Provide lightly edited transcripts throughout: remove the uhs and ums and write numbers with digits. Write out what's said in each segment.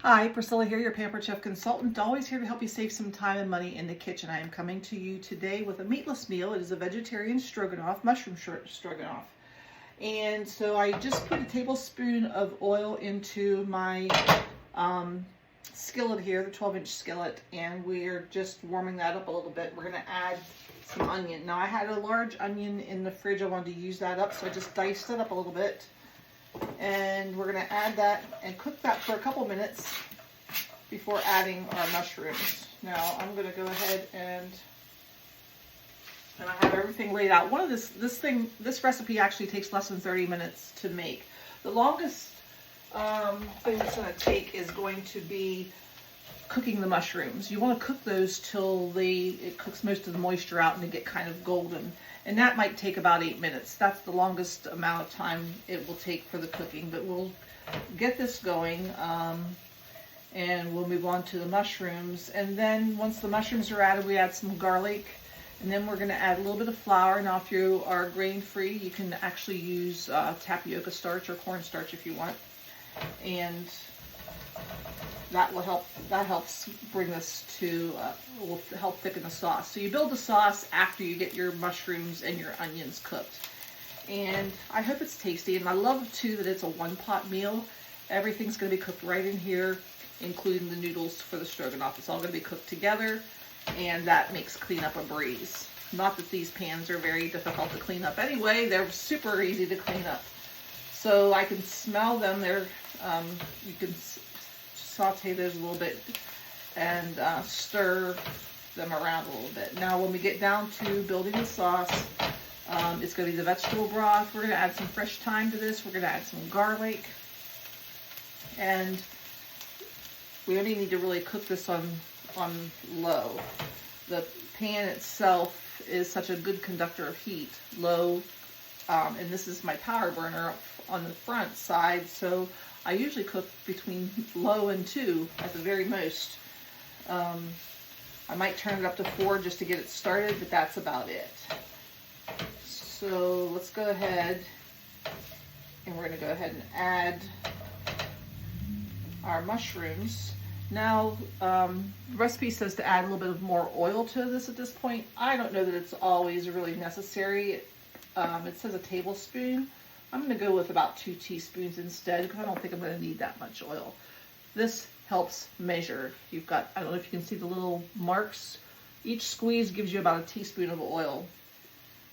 Hi, Priscilla here, your Pampered Chef consultant, always here to help you save some time and money in the kitchen. I am coming to you today with a meatless meal. It is a vegetarian stroganoff, mushroom stroganoff. And so I just put a tablespoon of oil into my skillet here, the 12-inch skillet, and we're just warming that up a little bit. We're going to add some onion. Now I had a large onion in the fridge. I wanted to use that up, so I just diced it up a little bit. And we're going to add that and cook that for a couple minutes before adding our mushrooms. Now I'm going to go ahead and I have everything laid out. This recipe actually takes less than 30 minutes to make. The longest thing it's going to take is going to be cooking the mushrooms. You want to cook those till it cooks most of the moisture out and they get kind of golden. And that might take about 8 minutes. That's the longest amount of time it will take for the cooking. But we'll get this going and we'll move on to the mushrooms. And then once the mushrooms are added, we add some garlic. And then we're going to add a little bit of flour. Now if you are grain-free, you can actually use tapioca starch or cornstarch if you want. And that helps bring this to, will help thicken the sauce. So you build the sauce after you get your mushrooms and your onions cooked. And I hope it's tasty. And I love too that it's a one-pot meal. Everything's going to be cooked right in here, including the noodles for the stroganoff. It's all going to be cooked together, and that makes cleanup a breeze. Not that these pans are very difficult to clean up anyway. They're super easy to clean up. So I can smell them. You can saute those a little bit and stir them around a little bit. Now when we get down to building the sauce, it's going to be the vegetable broth. We're going to add some fresh thyme to this. We're going to add some garlic. And we only need to really cook this on low. The pan itself is such a good conductor of heat, low. And this is my power burner on the front side, so I usually cook between low and 2 at the very most. I might turn it up to 4 just to get it started, but that's about it. So let's go ahead and we're going to go ahead and add our mushrooms. Now, the recipe says to add a little bit of more oil to this at this point. I don't know that it's always really necessary. It says a tablespoon. I'm going to go with about 2 teaspoons instead because I don't think I'm going to need that much oil. This helps measure. You've got, I don't know if you can see the little marks. Each squeeze gives you about a teaspoon of oil.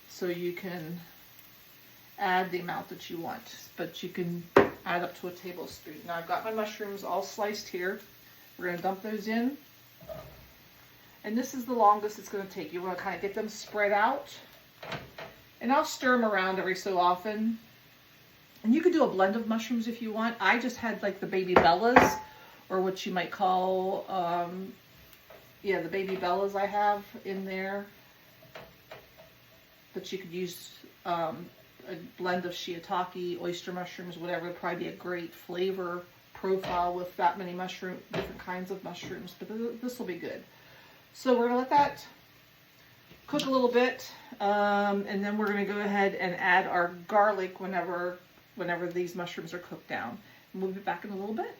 So you can add the amount that you want, but you can add up to a tablespoon. Now I've got my mushrooms all sliced here. We're going to dump those in. And this is the longest it's going to take. You want to kind of get them spread out. And I'll stir them around every so often. And you could do a blend of mushrooms if you want. I just had like the baby bellas, or what you might call, the baby bellas I have in there. But you could use a blend of shiitake, oyster mushrooms, whatever. It'd probably be a great flavor profile with that many different kinds of mushrooms. But this will be good. So we're going to let that cook a little bit, and then we're going to go ahead and add our garlic whenever these mushrooms are cooked down. And we'll be back in a little bit.